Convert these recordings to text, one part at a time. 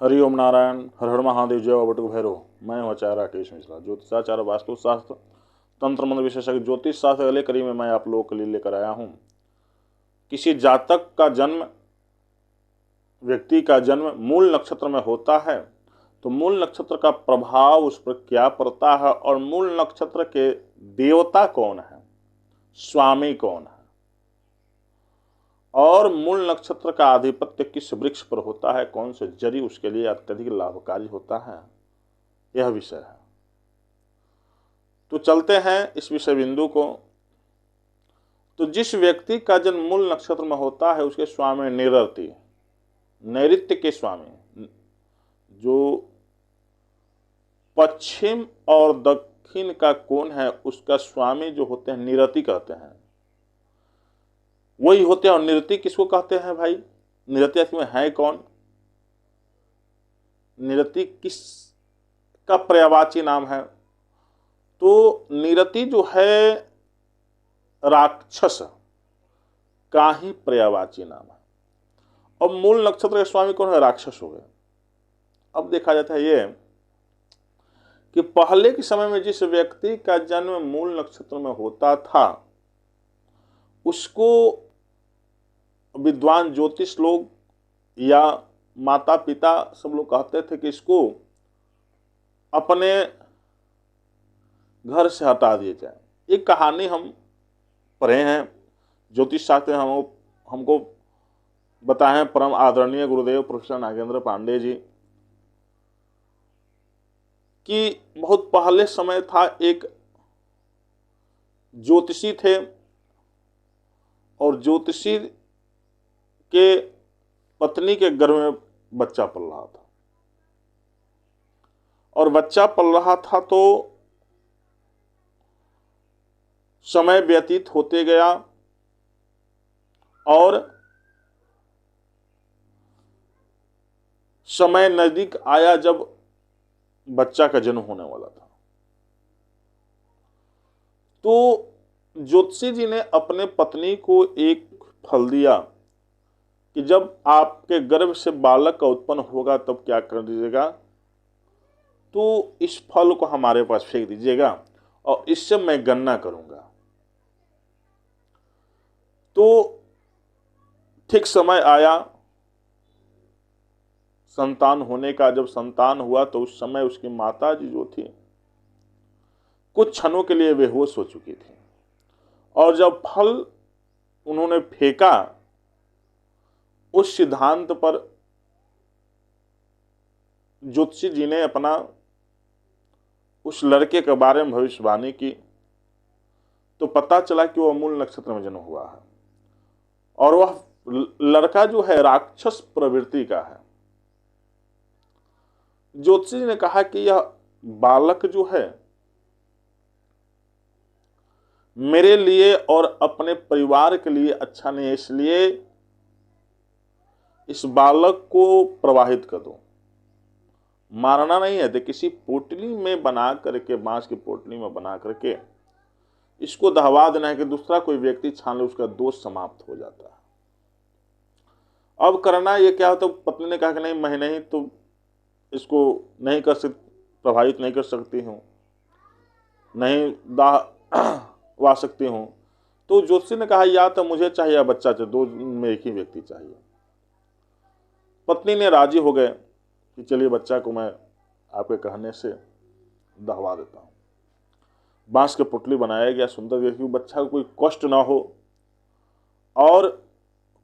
हरि ओम नारायण, हर हर महादेव, जय बाबा बटुक भैरव। मैं हूँ आचार्य राकेश मिश्रा, ज्योतिषाचार्य, वास्तुशास्त्र, तंत्र मंत्र विशेषज्ञ। ज्योतिष शास्त्र अगले कड़ी में मैं आप लोगों के लिए लेकर आया हूँ। किसी जातक का जन्म, व्यक्ति का जन्म मूल नक्षत्र में होता है तो मूल नक्षत्र का प्रभाव उस पर क्या पड़ता है और मूल नक्षत्र के देवता कौन है, स्वामी कौन है, और मूल नक्षत्र का आधिपत्य किस वृक्ष पर होता है, कौन से जरी उसके लिए अत्यधिक लाभकारी होता है, यह विषय है। तो चलते हैं इस विषय बिंदु को। तो जिस व्यक्ति का जन्म मूल नक्षत्र में होता है उसके स्वामी निरृति, नैऋत्य के स्वामी, जो पश्चिम और दक्षिण का कोण है उसका स्वामी जो होते हैं निरृति कहते हैं, वही होते हैं। और निरृति किसको कहते हैं भाई? निरृति इसमें है कौन? निरृति किस का पर्यायवाची नाम है? तो निरृति जो है राक्षस का ही पर्यायवाची नाम है। और मूल नक्षत्र के स्वामी कौन है? राक्षस हो गए। अब देखा जाता है ये कि पहले के समय में जिस व्यक्ति का जन्म मूल नक्षत्र में होता था उसको विद्वान ज्योतिष लोग या माता पिता सब लोग कहते थे कि इसको अपने घर से हटा दिया जाए। एक कहानी हम पढ़े हैं, ज्योतिष शास्त्र हमको बताए हैं परम आदरणीय गुरुदेव प्रोफेसर नागेंद्र पांडे जी, कि बहुत पहले समय था, एक ज्योतिषी थे और ज्योतिषी के पत्नी के गर्भ में बच्चा पल रहा था। और बच्चा पल रहा था तो समय व्यतीत होते गया और समय नजदीक आया जब बच्चा का जन्म होने वाला था। तो ज्योतिषी जी ने अपने पत्नी को एक फल दिया कि जब आपके गर्भ से बालक का उत्पन्न होगा तब क्या कर दीजिएगा, तो इस फल को हमारे पास फेंक दीजिएगा और इससे मैं गणना करूंगा। तो ठीक समय आया संतान होने का। जब संतान हुआ तो उस समय उसकी माता जी जो थी कुछ क्षणों के लिए बेहोश हो चुकी थी। और जब फल उन्होंने फेंका उस सिद्धांत पर ज्योतिषी जी ने अपना उस लड़के के बारे में भविष्यवाणी की, तो पता चला कि वह मूल नक्षत्र में जन्म हुआ है और वह लड़का जो है राक्षस प्रवृत्ति का है। ज्योतिषी जी ने कहा कि यह बालक जो है मेरे लिए और अपने परिवार के लिए अच्छा नहीं है, इसलिए इस बालक को प्रवाहित कर दो। मारना नहीं है, तो किसी पोटली में बना करके, बांस की पोटली में बना करके इसको दहवा देना है कि दूसरा कोई व्यक्ति छान ले, उसका दोष समाप्त हो जाता है। अब करना ये क्या होता? पत्नी ने कहा कि नहीं, मैं नहीं, तो इसको नहीं कर सकती, प्रभावित नहीं कर सकती हूँ, नहीं दहवा सकती हूँ। तो ज्योतिषी ने कहा या तो मुझे चाहिए या बच्चा चाहिए, दो में एक ही व्यक्ति चाहिए। पत्नी ने राजी हो गए कि चलिए बच्चा को मैं आपके कहने से दहवा देता हूँ। बांस के पुतली बनाया गया सुंदर, क्योंकि बच्चा को कोई कष्ट ना हो, और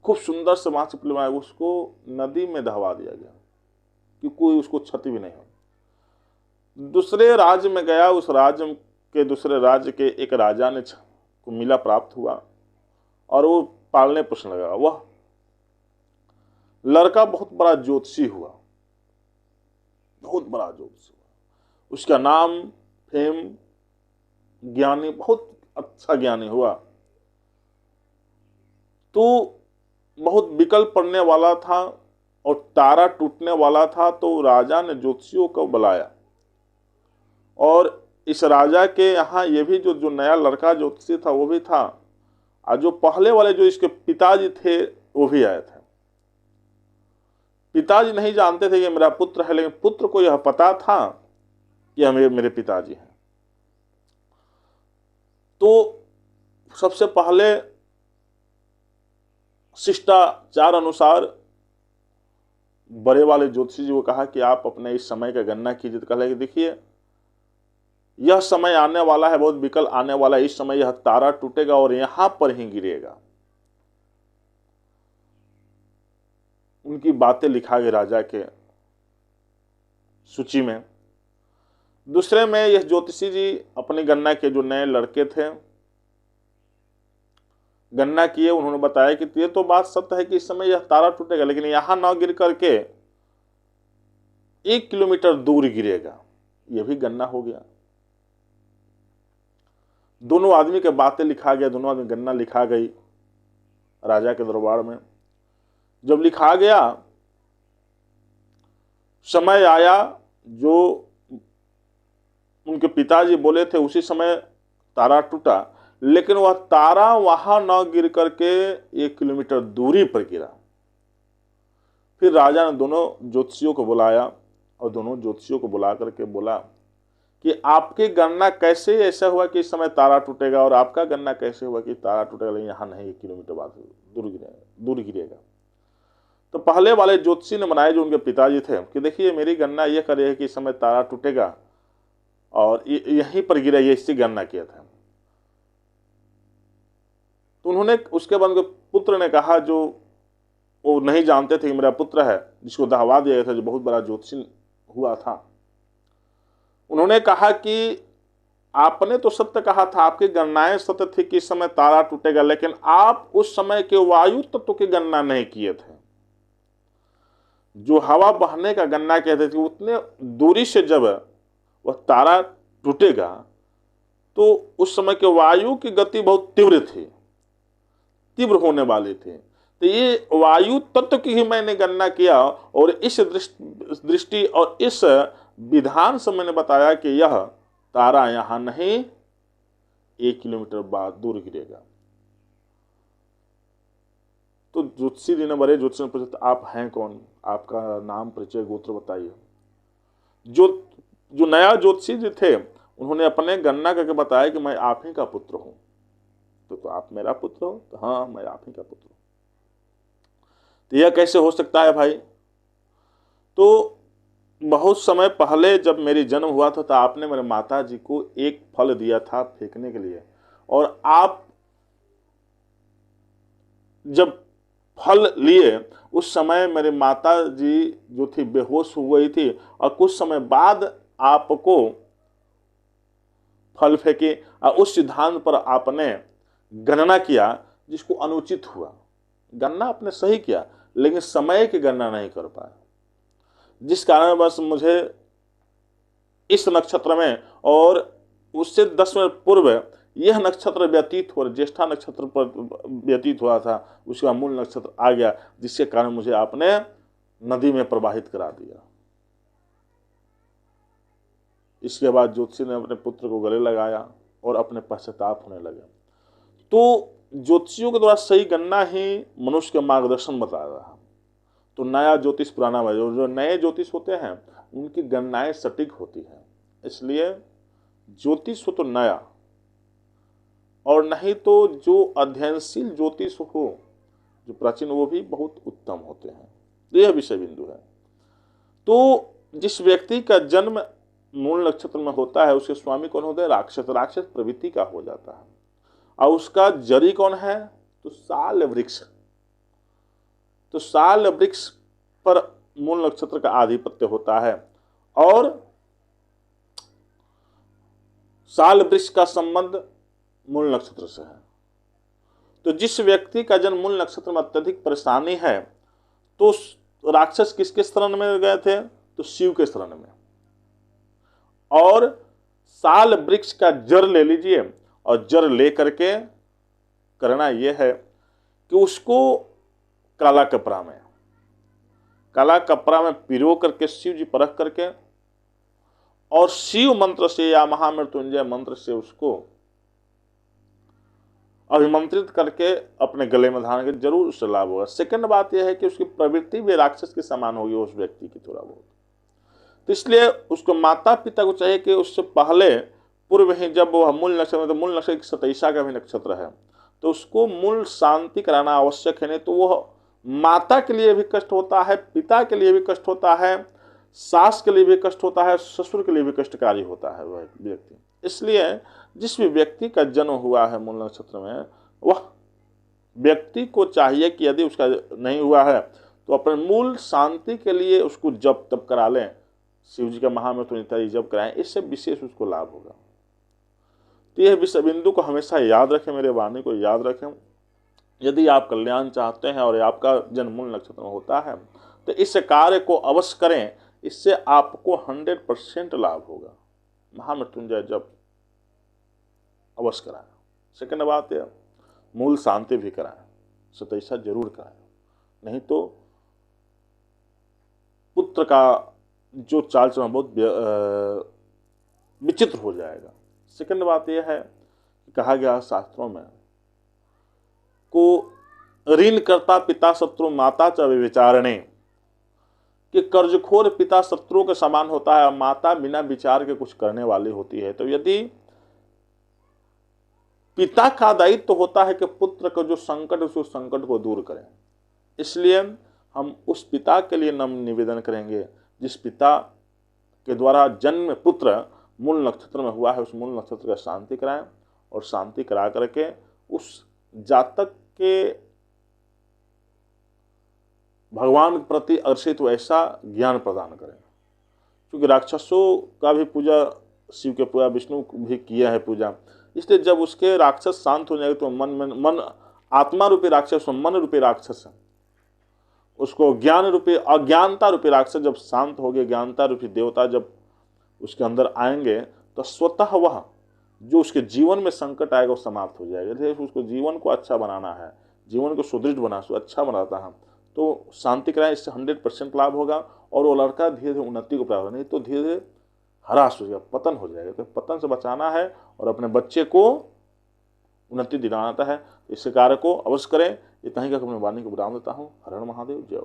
खूब सुंदर से बांस की पुतली बनाया, उसको नदी में दहवा दिया गया कि कोई उसको क्षति भी नहीं हो। दूसरे राज्य में गया, उस राज्य के दूसरे राज्य के एक राजा ने को मिला प्राप्त हुआ और वो पालने पोषने लगा। वह लड़का बहुत बड़ा ज्योतिषी हुआ, बहुत बड़ा ज्योतिषी हुआ। उसका नाम फेम ज्ञानी, बहुत अच्छा ज्ञानी हुआ। तो बहुत विकल पड़ने वाला था और तारा टूटने वाला था। तो राजा ने ज्योतिषियों को बुलाया और इस राजा के यहाँ ये भी जो नया लड़का ज्योतिषी था वो भी था, और जो पहले वाले जो इसके पिताजी थे वो भी आए थे। पिताजी नहीं जानते थे ये मेरा पुत्र है, लेकिन पुत्र को यह पता था कि हमें मेरे पिताजी हैं। तो सबसे पहले शिष्टाचार अनुसार बड़े वाले ज्योतिषी जी को कहा कि आप अपने इस समय का गणना कीजिए। तो कहा कि देखिए यह समय आने वाला है, बहुत विकल आने वाला है, इस समय यह तारा टूटेगा और यहां पर ही गिरेगा। उनकी बातें लिखा गया राजा के सूची में। दूसरे में यह ज्योतिषी जी अपनी गणना के जो नए लड़के थे गणना किए, उन्होंने बताया कि ये तो बात सत्य है कि इस समय यह तारा टूटेगा, लेकिन यहां ना गिर करके 1 किलोमीटर दूर गिरेगा। यह भी गणना हो गया। दोनों आदमी के बातें लिखा गया, दोनों आदमी गणना लिखा गई राजा के दरबार में। जब लिखा गया, समय आया जो उनके पिताजी बोले थे उसी समय तारा टूटा, लेकिन वह तारा वहां न गिर करके 1 किलोमीटर दूरी पर गिरा। फिर राजा ने दोनों ज्योतिषियों को बुलाया और दोनों ज्योतिषियों को बुला करके बोला कि आपकी गणना कैसे ऐसा हुआ कि इस समय तारा टूटेगा, और आपका गणना कैसे हुआ कि तारा टूटेगा लेकिन यहां नहीं 1 किलोमीटर बाद दूर गिरेगा। तो पहले वाले ज्योतिषी ने बनाए जो उनके पिताजी थे कि देखिए मेरी गणना यह कर रही है कि इस समय तारा टूटेगा और यहीं पर गिरा, ये इससे गणना किया था। तो उन्होंने उसके बाद उनके पुत्र ने कहा, जो वो नहीं जानते थे कि मेरा पुत्र है, जिसको दहवा दिया गया था, जो बहुत बड़ा ज्योतिषी हुआ था, उन्होंने कहा कि आपने तो सत्य कहा था, आपकी गणनाएं सत्य थी कि इस समय तारा टूटेगा, लेकिन आप उस समय के वायु तत्व की गणना नहीं किए थे। जो हवा बहने का गणना कहते थे, उतने दूरी से जब वह तारा टूटेगा तो उस समय के वायु की गति बहुत तीव्र होने वाली थी। तो ये वायु तत्व की ही मैंने गणना किया और इस दृष्टि और इस विधान से मैंने बताया कि यह तारा यहां नहीं 1 किलोमीटर बाद दूर गिरेगा। तो ज्योतिषी जी ने बड़े ज्योतिषी ने पूछा, आप हैं कौन, आपका नाम परिचय गोत्र बताइए। जो नया ज्योतिषी जी थे उन्होंने अपने गणना करके बताया कि मैं आप ही का पुत्र हूं। तो आप मेरा पुत्र हो? तो हाँ, मैं आप ही का पुत्र हूं। तो यह कैसे हो सकता है भाई? तो बहुत समय पहले जब मेरी जन्म हुआ था तो आपने मेरे माता जी को एक फल दिया था फेंकने के लिए, और आप जब फल लिए उस समय मेरे माता जी जो थी बेहोश हो गई थी, और कुछ समय बाद आपको फल फेंके और उस सिद्धांत पर आपने गणना किया जिसको अनुचित हुआ। गणना आपने सही किया लेकिन समय की गणना नहीं कर पाए, जिस कारण बस मुझे इस नक्षत्र में और उससे 10 मिनट पूर्व यह नक्षत्र व्यतीत हो, ज्येष्ठा नक्षत्र पर व्यतीत हुआ था, उसका मूल नक्षत्र आ गया, जिसके कारण मुझे आपने नदी में प्रवाहित करा दिया। इसके बाद ज्योतिषी ने अपने पुत्र को गले लगाया और अपने पश्चाताप होने लगे। तो ज्योतिषियों के द्वारा सही गणना ही मनुष्य के मार्गदर्शन बता रहा। तो नया ज्योतिष पुराना भाई, जो नए ज्योतिष होते हैं उनकी गणनाएं सटीक होती है, इसलिए ज्योतिष हो तो नया, और नहीं तो जो अध्ययनशील ज्योतिष हो जो प्राचीन, वो भी बहुत उत्तम होते हैं। तो यह विषय बिंदु है। तो जिस व्यक्ति का जन्म मूल नक्षत्र में होता है उसके स्वामी कौन होते हैं? राक्षस। राक्षस प्रवृत्ति का हो जाता है। और उसका जरी कौन है? तो साल वृक्ष। तो साल वृक्ष पर मूल नक्षत्र का आधिपत्य होता है, और साल वृक्ष का संबंध मूल नक्षत्र से है। तो जिस व्यक्ति का जन्म मूल नक्षत्र में अत्यधिक परेशानी है, तो राक्षस किसके शरण में गए थे? तो शिव के शरण में। और साल वृक्ष का जड़ ले लीजिए, और जड़ ले करके करना यह है कि उसको काला कपड़ा में पिरो करके शिव जी परख करके, और शिव मंत्र से या महामृत्युंजय मंत्र से उसको अभिमंत्रित करके अपने गले में धारण के जरूर उससे लाभ होगा। सेकंड बात यह है कि उसकी प्रवृत्ति भी राक्षस के समान होगी उस व्यक्ति की थोड़ा बहुत। तो इसलिए उसको माता पिता को चाहिए कि उससे पहले पूर्व ही जब वह मूल नक्षत्र, तो मूल नक्षत्र 27 का भी नक्षत्र है, तो उसको मूल शांति कराना आवश्यक है। नहीं तो वह माता के लिए भी कष्ट होता है, पिता के लिए भी कष्ट होता है, सास के लिए भी कष्ट होता है, ससुर के लिए भी कष्टकारी होता है वह व्यक्ति। इसलिए जिस भी व्यक्ति का जन्म हुआ है मूल नक्षत्र में, वह व्यक्ति को चाहिए कि यदि उसका नहीं हुआ है तो अपने मूल शांति के लिए उसको जप तप करा लें, शिव जी का महामृत्यु इत्यादि जप कराएं, इससे विशेष उसको लाभ होगा। तो यह विषय बिंदु को हमेशा याद रखें, मेरे वाणी को याद रखें। यदि आप कल्याण चाहते हैं और आपका जन्म मूल नक्षत्र में होता है तो इस कार्य को अवश्य करें, इससे आपको 100% लाभ होगा। महामृत्युंजय जप अवश्य कराएं। सेकंड बात है मूल शांति भी कराएं, 27 जरूर कराएं, नहीं तो पुत्र का जो चाल चलन बहुत विचित्र हो जाएगा। सेकंड बात यह है कि कहा गया शास्त्रों में को ऋण करता पिता शत्रु माता च विचारणे, कि कर्जखोर पिता शत्रुओं के समान होता है और माता बिना विचार के कुछ करने वाली होती है। तो यदि पिता का दायित्व तो होता है कि पुत्र का जो संकट है उस संकट को दूर करें, इसलिए हम उस पिता के लिए नम्र निवेदन करेंगे जिस पिता के द्वारा जन्म पुत्र मूल नक्षत्र में हुआ है, उस मूल नक्षत्र का शांति कराएं और शांति करा करके उस जातक के भगवान के प्रति अर्षित वैसा ज्ञान प्रदान करें। क्योंकि राक्षसों का भी पूजा शिव के पूजा विष्णु भी किया है पूजा, इसलिए जब उसके राक्षस शांत हो जाएंगे तो मन आत्मा रूपी राक्षस, मन रूपी राक्षस है, उसको ज्ञान रूपी अज्ञानता रूपी राक्षस जब शांत हो गए, ज्ञानता रूपी देवता जब उसके अंदर आएंगे तो स्वतः वह जो उसके जीवन में संकट आएगा वो समाप्त हो जाएगा। जैसे उसको जीवन को अच्छा बनाना है, जीवन को सुदृढ़ बनाना, अच्छा बनाता है, तो शांति कराएं, इससे 100% लाभ होगा और वो लड़का धीरे धीरे उन्नति को प्राप्त, नहीं तो धीरे धीरे हराश हो जाएगा, पतन हो जाएगा। तो पतन से बचाना है और अपने बच्चे को उन्नति दिलाना है, इस कार्य को अवश्य करें। इतना ही का अपने वाणी को विराम देता हूँ। हर हर महादेव, जय।